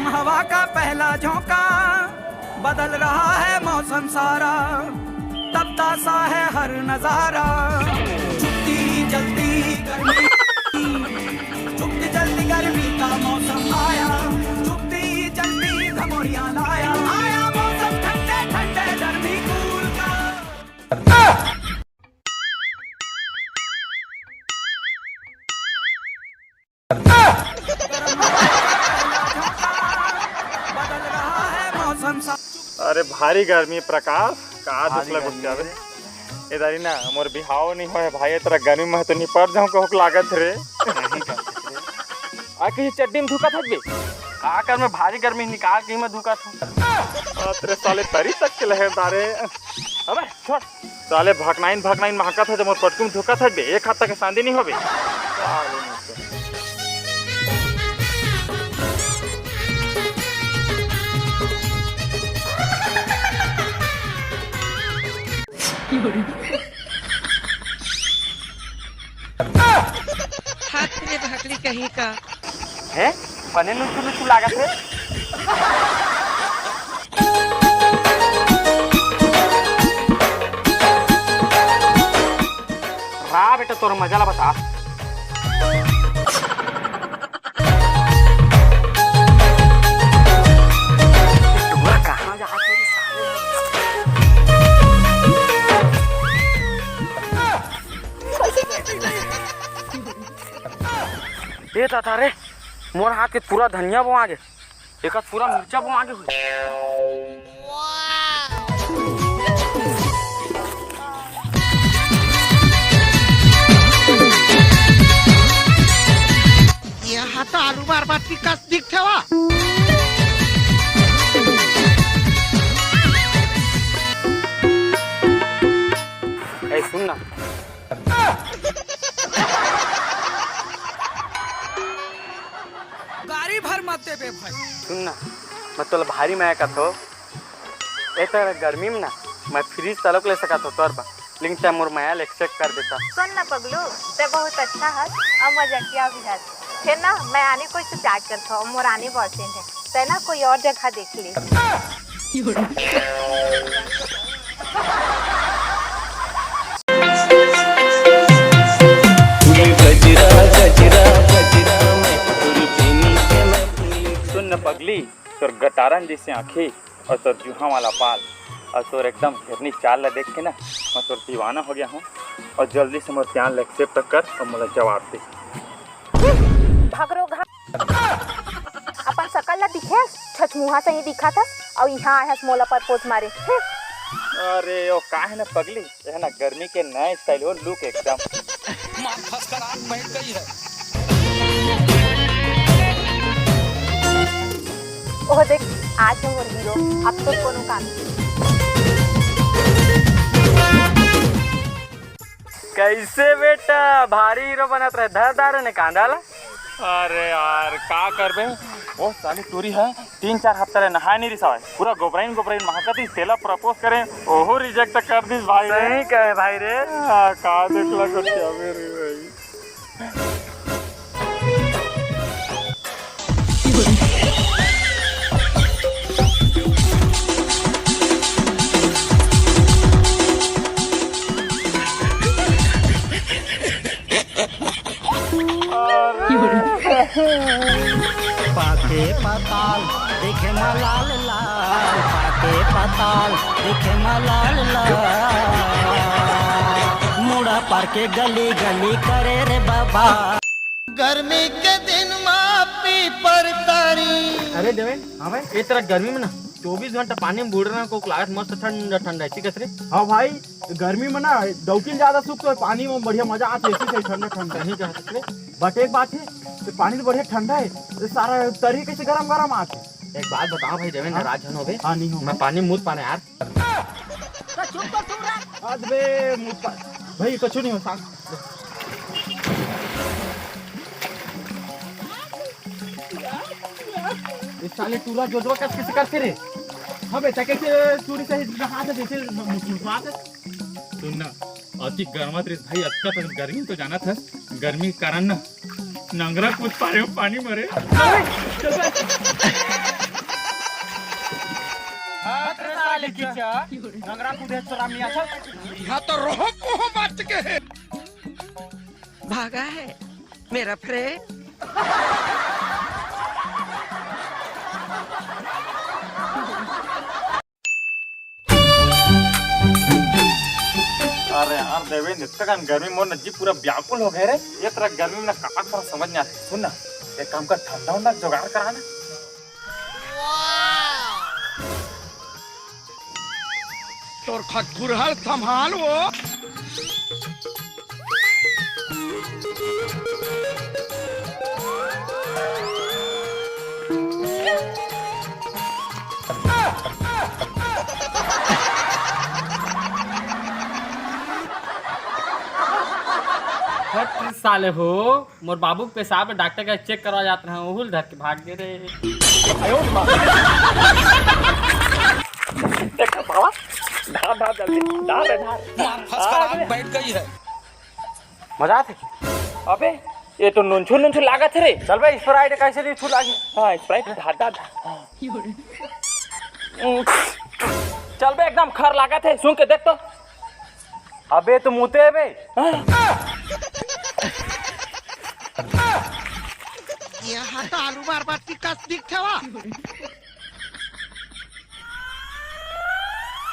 गर्म हवा का पहला झोंका, बदल रहा है मौसम सारा, तपता सा है हर नजारा। चुपती जल्दी गर्मी, चुपती जल्दी गर्मी का मौसम आया, चुपती जल्दी धमोरियां लाया, आया मौसम ठंडे ठंडे गर्मी कूल का। बदल रहा है मौसम सा। अरे भारी गर्मी प्रकाश का दुख लग जावे इधर ना मोर बिहाव नहीं होए भाई, तेरा गर्मी में तो निपट जाऊं कहूं लागत रे। आके ये चड्डी में धुका थक बे आकर मैं भारी गर्मी निकाल के मैं धुका था। तेरे साले तरी तक के लहरदारे, अबे छोड़ साले भकनाइन महका था जब मोर पटकू में धुका थक बे, एक हाथ तक शांति नहीं होबे। हाथ में भागली कहीं का है पने लुचू लागत है। हाँ बेटा तोर मजा ला बता। कहाँ जा ये था रे मोर हाथ के पूरा धनिया बो आगे, एक पूरा मिर्चा बो आगे हुई। यहाँ तो आलू बार बार पिकास दिखते वा। ए सुन ना गाड़ी भर मत दे बे भाई। सुन ना मैं तो भारी मैं का थो ए तरह गर्मी में ना मैं फ्रीज तलक ले सका तो तोर पर, लेकिन ते मोर माया एक्सेप्ट कर देता। सुन ना पगलू ते बहुत अच्छा है और मजाकिया भी है। फिर ना मैं आने कोई से प्यार करता हूँ, मोर आने बॉयफ्रेंड है, ते ना कोई और जगह देख ली। सुन न पगली तोर गटारन जैसे आँखें और तोर जुहा वाला बाल और तोर एकदम हिरनी चाल ला देख के ना मैं तोर दीवाना हो गया हूँ, और जल्दी से मोर प्यार ला एक्सेप्ट कर और मुझे जवाब दे। भागरो अपन सकल ला दिखे छछमुहा से ही दिखा था और यहाँ आया मोला पर पोज मारे। अरे ओ का है ना पगली, है ना गर्मी के नए स्टाइल हो लुक एकदम मार फंस कर आग बैठ गई है। ओह देख आज है मोर हीरो, अब तो कोनो काम कैसे बेटा भारी हीरो बनत रहे धर दार ने कांडाला। अरे यार का करबे वो साली टूरी है 3-4 हफ्ता नहाए नहीं रिसावे, पूरा गोबराइन महकती तेला प्रपोज करे ओहो रिजेक्ट कर दिस भाई। नहीं कहे भाई रे का देखला करते मेरे भाई। पाके पताल देखे मलाल लाल, पाके पताल देखे मलाल लाल, मुड़ा पार के गली गली करे रे बाबा। गर्मी के दिन मापी पर तारी। अरे देवेन हाँ भाई ये तरह गर्मी में ना 24 घंटा पानी में बूढ़ रहा को लागत मस्त ठंडा ठंडा है रे। हाँ भाई गर्मी में ना डौकिन ज्यादा सूख तो पानी में बढ़िया मजा आता है, ऐसे ठंडा ठंडा नहीं जा सकते। बट एक बात है तो पानी तो बढ़िया ठंडा है तो सारा तरी कैसे गरम आते। एक बात बताओ भाई देवेन नाराज हो बे। हाँ नहीं हो मैं पानी मुँह पाने यार आज बे भाई कुछ नहीं हो सांस। इस साले टूरा जोजवा कैसे करते रे। हाँ बेटा कैसे चूड़ी से हाथ जैसे मुस्कुराते। सुन ना अति गर्मा रे भाई अच्छा तो गर्मी तो जाना था, गर्मी के कारण ना नंगरा कूद पा रहे हो पानी मरे। साले कीचा रंगरा कूदे चोरा मिया चल यहाँ तो रोह को बात के है भागा है मेरा फ्रेंड। अरे यार देवेंद्र इतना गर्मी मोर नजी पूरा व्याकुल हो गए रे। ये तरह गर्मी में का कर समझ नहीं आता। सुन ना एक काम कर ठंडा उंडा जुगाड़ करा ना। तोर खटखुरहल संभाल वो हट साले हो मोर बाबू के पेशाब में डॉक्टर का चेक करवा जाते हैं उहुल धर के भाग गए रे। देखो बाबा धार धार जल्दी धार धार फसकर बैठ गई है। मजा आते। अबे ये तो नुनछू नुनछू लागत है रे। चल भाई स्प्राइट कैसे नहीं छू लागी। हाँ स्प्राइट धार धार चल बे एकदम खर लागत है। सुन के देख तो। अबे तो मुते है बे। यहाँ तो आलू बार बार की कस दिख थवा।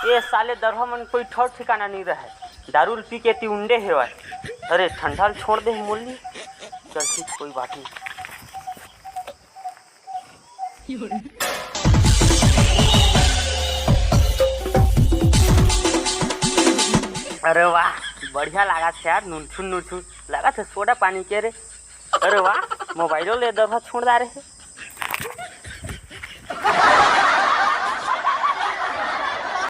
ये साले दरवा मन कोई ठौर ठिकाना नहीं रहे। दारू पी के तिउंडे है वाय। अरे ठंडा छोड़ दे मोली। चल ठीक कोई बात नहीं। अरे वाह बढ़िया लगा था यार। नुनछुन नुनछुन लगा था सोडा पानी के रे। अरे वाह मोबाइलो ले दरवा छोड़ दा रहे।